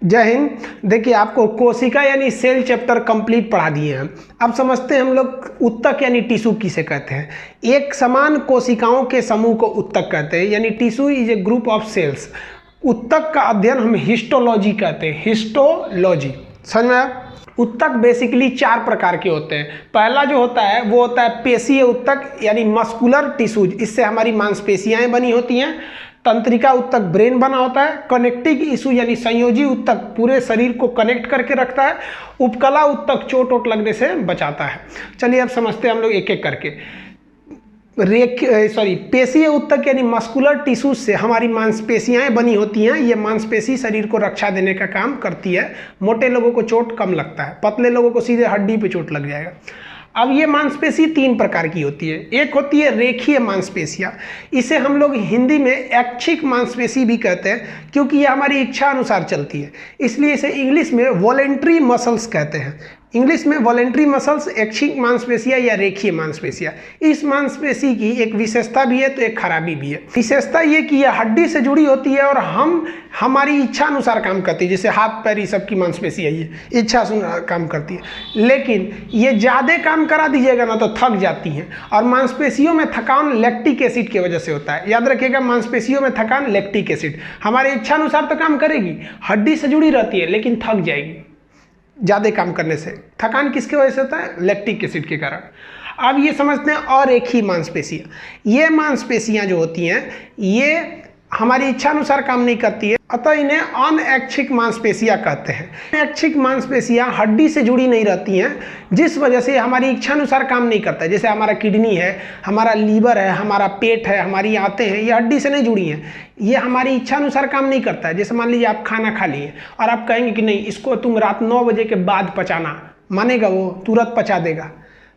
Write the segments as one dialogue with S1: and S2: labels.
S1: जय हिंद। देखिए, आपको कोशिका यानी सेल चैप्टर कंप्लीट पढ़ा दिए हैं। अब समझते हैं हम लोग उत्तक यानी टिश्यू किसे कहते हैं। एक समान कोशिकाओं के समूह को उत्तक कहते हैं, यानी tissue is a group of cells. उत्तक का अध्ययन हम हिस्टोलॉजी कहते हैं, हिस्टोलॉजी। समझ में आया? उत्तक बेसिकली 4 प्रकार के होते हैं। पहला जो होता है वो होता है पेशीय उत्तक यानी मस्कुलर टिश्यूज, इससे हमारी मांसपेशियां बनी होती हैं। तंत्रिका उत्तक ब्रेन बना होता है। कनेक्टिव टिश्यू यानी संयोजी उत्तक पूरे शरीर को कनेक्ट करके रखता है। उपकला उत्तक चोट वोट लगने से बचाता है। चलिए अब समझते हैं हम लोग एक एक करके। पेशीय उत्तक यानी मस्कुलर टिश्यू से हमारी मांसपेशियां बनी होती हैं। ये मांसपेशी शरीर को रक्षा देने का काम करती है। मोटे लोगों को चोट कम लगता है, पतले लोगों को सीधे हड्डी पे चोट लग जाएगा। अब ये मांसपेशी 3 प्रकार की होती है। एक होती है रेखीय मांसपेशियां, इसे हम लोग हिंदी में ऐच्छिक मांसपेशी भी कहते हैं, क्योंकि ये हमारी इच्छा अनुसार चलती है, इसलिए इसे इंग्लिश में वॉलेंट्री मसल्स कहते हैं। इंग्लिश में वॉलेंट्री मसल्स, ऐच्छिक मांसपेशियां या रेखीय मांसपेशियां। इस मांसपेशी की एक विशेषता भी है तो एक खराबी भी है। विशेषता ये कि यह हड्डी से जुड़ी होती है और हमारी इच्छा अनुसार काम करती है। जैसे हाथ पैर, ये सबकी मांसपेशी है, ये इच्छा अनुसार काम करती है। लेकिन ये ज़्यादा काम करा दीजिएगा ना तो थक जाती हैं, और मांसपेशियों में थकान लैक्टिक एसिड की वजह से होता है। याद रखिएगा, मांसपेशियों में थकान लैक्टिक एसिड। हमारी इच्छा अनुसार तो काम करेगी, हड्डी से जुड़ी रहती है लेकिन थक जाएगी ज़्यादा काम करने से। थकान किसके वजह से होता है? लैक्टिक एसिड के कारण। अब ये समझते हैं अरेखीय मांसपेशियाँ। ये मांसपेशियाँ जो होती हैं ये हमारी इच्छा अनुसार काम नहीं करती है, अतः इन्हें अनऐच्छिक मांसपेशियाँ कहते हैं। अनऐच्छिक मांसपेशियाँ हड्डी से जुड़ी नहीं रहती हैं, जिस वजह से हमारी इच्छा अनुसार काम नहीं करता है। जैसे हमारा किडनी है, हमारा लीवर है, हमारा पेट है, हमारी आंतें हैं, ये हड्डी से नहीं जुड़ी हैं। ये हमारी इच्छा अनुसार काम नहीं करता है। जैसे मान लीजिए आप खाना खा लिए और आप कहेंगे कि नहीं, इसको तुम रात 9 बजे के बाद पचाना, मानेगा वो, तुरंत पचा देगा।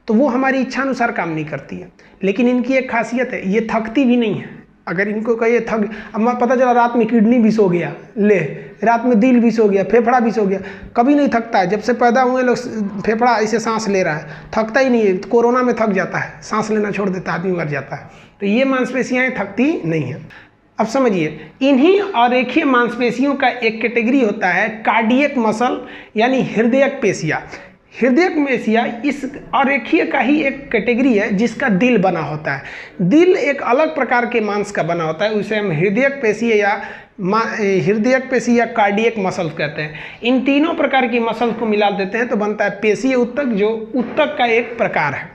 S1: तो वो हमारी इच्छा अनुसार काम नहीं करती है। लेकिन इनकी एक खासियत है, ये थकती भी नहीं है। अगर इनको कहिए थक, अब पता चला रात में किडनी भी सो गया, ले रात में दिल भी सो गया, फेफड़ा भी सो गया, कभी नहीं थकता है। जब से पैदा हुए लोग फेफड़ा ऐसे सांस ले रहा है, थकता ही नहीं है। कोरोना में थक जाता है, सांस लेना छोड़ देता है, आदमी मर जाता है। तो ये मांसपेशियाँ थकती नहीं है। अब समझिए, इन्हीं अरेखीय मांसपेशियों का एक कैटेगरी होता है कार्डियक मसल यानी हृदयक पेशियाँ। हृदयक पेशियाँ इस अरेखीय का ही एक कैटेगरी है जिसका दिल बना होता है। दिल एक अलग प्रकार के मांस का बना होता है, उसे हम हृदयक पेशी या कार्डियक मसल कहते हैं। इन तीनों प्रकार की मसल को मिला देते हैं तो बनता है पेशीय उत्तक, जो उत्तक का एक प्रकार है।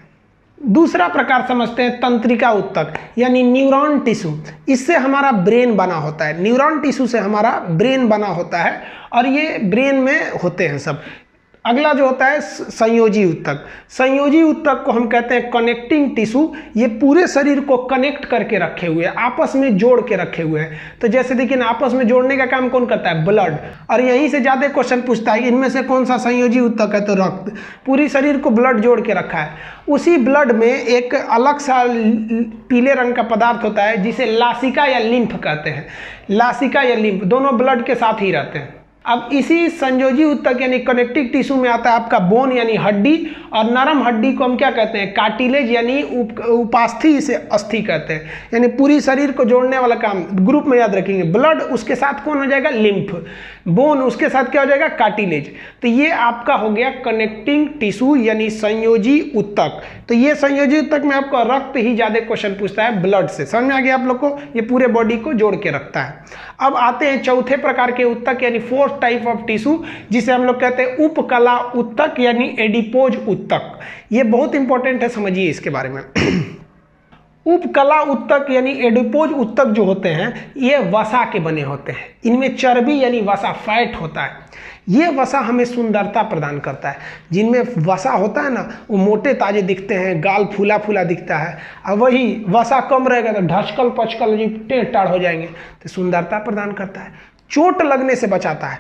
S1: दूसरा प्रकार समझते हैं तंत्रिका उत्तक यानी न्यूरॉन टिश्यू। इससे हमारा ब्रेन बना होता है। न्यूरॉन टिश्यू से हमारा ब्रेन बना होता है और ये ब्रेन में होते हैं सब। अगला जो होता है संयोजी उत्तक। संयोजी उत्तक को हम कहते हैं कनेक्टिंग टिश्यू। ये पूरे शरीर को कनेक्ट करके रखे हुए हैं, आपस में जोड़ के रखे हुए हैं। तो जैसे देखिए, आपस में जोड़ने का काम कौन करता है? ब्लड। और यहीं से ज़्यादा क्वेश्चन पूछता है इनमें से कौन सा संयोजी उत्तक है? तो रक्त। पूरी शरीर को ब्लड जोड़ के रखा है। उसी ब्लड में एक अलग सा पीले रंग का पदार्थ होता है जिसे लासिका या लिम्फ कहते हैं। लासिका या लिम्फ दोनों ब्लड के साथ ही रहते हैं। अब इसी संयोजी उत्तक यानी कनेक्टिव टिश्यू में आता है आपका बोन यानी हड्डी, और नरम हड्डी को हम क्या कहते हैं? कार्टिलेज यानी उपास्थि से अस्थि कहते हैं। यानी पूरी शरीर को जोड़ने वाला काम ग्रुप में याद रखेंगे। ब्लड, उसके साथ कौन हो जाएगा? लिम्फ। बोन, उसके साथ क्या हो जाएगा? कार्टिलेज। तो ये आपका हो गया कनेक्टिंग टिश्यू यानी संयोजी उत्तक। तो ये संयोजी उत्तक में आपको रक्त ही ज्यादा क्वेश्चन पूछता है, ब्लड से। समझ में आ गया आप लोग को? ये पूरे बॉडी को जोड़ के रखता है। अब आते हैं चौथे प्रकार के उत्तक यानी 4th टाइप ऑफ टिश्यू, जिसे हम लोग कहते हैं उपकला उत्तक यानी एडिपोज उत्तक। ये बहुत इंपॉर्टेंट है, समझिए इसके बारे में। उपकला उत्तक यानी एडिपोज उत्तक जो होते हैं ये वसा के बने होते हैं। इनमें चर्बी यानी वसा, फैट होता है। ये वसा हमें सुंदरता प्रदान करता है। जिनमें वसा होता है ना, वो मोटे ताजे दिखते हैं, गाल फूला फूला दिखता है। और वही वसा कम रहेगा तो ढसकल पचकल टेढ़ टाढ़ हो जाएंगे। तो सुंदरता प्रदान करता है, चोट लगने से बचाता है।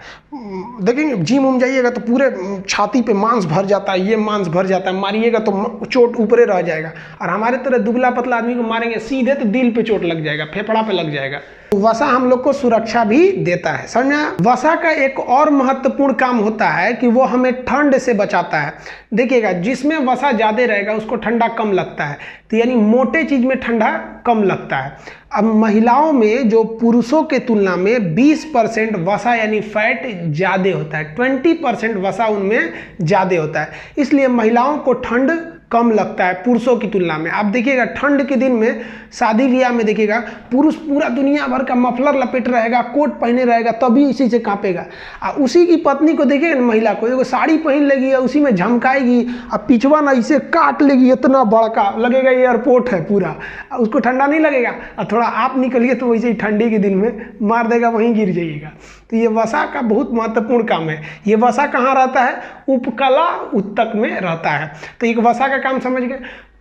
S1: देखेंगे जिम उम जाइएगा तो पूरे छाती पे मांस भर जाता है, ये मांस भर जाता है, मारिएगा तो चोट ऊपरे रह जाएगा। और हमारे तरह दुबला पतला आदमी को मारेंगे सीधे तो दिल पे चोट लग जाएगा, फेफड़ा पे लग जाएगा। वसा हम लोग को सुरक्षा भी देता है। समझ में? वसा का एक और महत्वपूर्ण काम होता है कि वो हमें ठंड से बचाता है। देखिएगा, जिसमें वसा ज़्यादा रहेगा उसको ठंडा कम लगता है। तो यानी मोटे चीज में ठंडा कम लगता है। अब महिलाओं में जो पुरुषों के तुलना में 20% वसा यानी फैट ज़्यादा होता है, 20% वसा उनमें ज़्यादा होता है, इसलिए महिलाओं को ठंड कम लगता है पुरुषों की तुलना में। आप देखिएगा ठंड के दिन में शादी ब्याह में देखिएगा पुरुष पूरा दुनिया भर का मफलर लपेट रहेगा, कोट पहने रहेगा, तभी इसी से कांपेगा। और उसी की पत्नी को देखिएगा ना, महिला को एगो साड़ी पहन लेगी और उसी में झमकाएगी और पिछवा ना इसे काट लेगी, इतना बड़का लगेगा एयरपोर्ट है पूरा, उसको ठंडा नहीं लगेगा। और थोड़ा आप निकलिए तो वैसे ही ठंडी के दिन में मार देगा, वहीं गिर जाइएगा। तो ये वसा का बहुत महत्वपूर्ण काम है। ये वसा कहाँ रहता है? उपकला उत्तक में रहता है। तो एक वसा का काम समझ गए।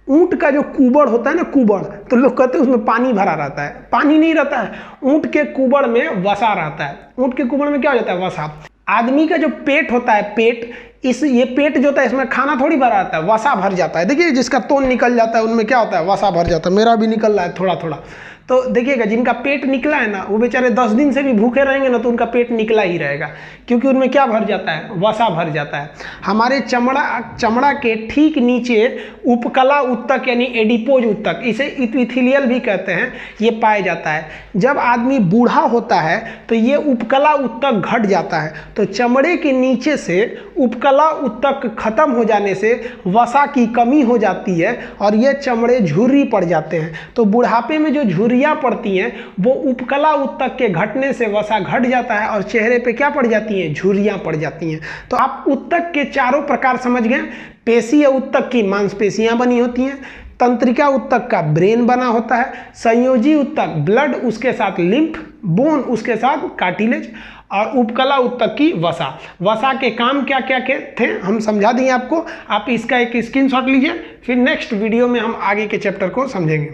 S1: ऊंट का जो कुबड़ होता है ना, कुबड़, तो लोग कहते हैं उसमें पानी भरा रहता है, पानी नहीं रहता है। ऊंट के कुबड़ में वसा रहता है। ऊंट के कुबड़ में क्या हो जाता है? वसा। आदमी का जो पेट होता है, पेट, ये पेट जो होता है इसमें खाना थोड़ी भरा रहता है, वसा भर जाता है। देखिए जिसका तोन निकल जाता है उनमें क्या होता है? वसा भर जाता है। मेरा भी निकल रहा है थोड़ा थोड़ा। तो देखिएगा जिनका पेट निकला है ना, वो बेचारे 10 दिन से भी भूखे रहेंगे ना तो उनका पेट निकला ही रहेगा, क्योंकि उनमें क्या भर जाता है? वसा भर जाता है। हमारे चमड़ा के ठीक नीचे उपकला उत्तक यानी एडिपोज उत्तक, इसे इपिथेलियल भी कहते हैं, ये पाया जाता है। जब आदमी बूढ़ा होता है तो ये उपकला उत्तक घट जाता है। तो चमड़े के नीचे से उपकला उत्तक खत्म हो जाने से वसा की कमी हो जाती है और ये चमड़े झुर्री पड़ जाते हैं। तो बुढ़ापे में जो झुर्रियाँ पड़ती हैं वो उपकला उत्तक के घटने से वसा घट जाता है और चेहरे पे क्या पड़ जाती हैं? झुर्रियाँ पड़ जाती हैं। तो आप उत्तक के चारों प्रकार समझ गए। पेशीय उत्तक की मांसपेशियाँ बनी होती हैं, तंत्रिका उत्तक का ब्रेन बना होता है, संयोजी उत्तक ब्लड, उसके साथ लिम्फ, बोन, उसके साथ कार्टिलेज, और उपकला उत्तक की वसा। वसा के काम क्या क्या थे हम समझा दिए आपको। आप इसका एक स्क्रीनशॉट लीजिए, फिर नेक्स्ट वीडियो में हम आगे के चैप्टर को समझेंगे।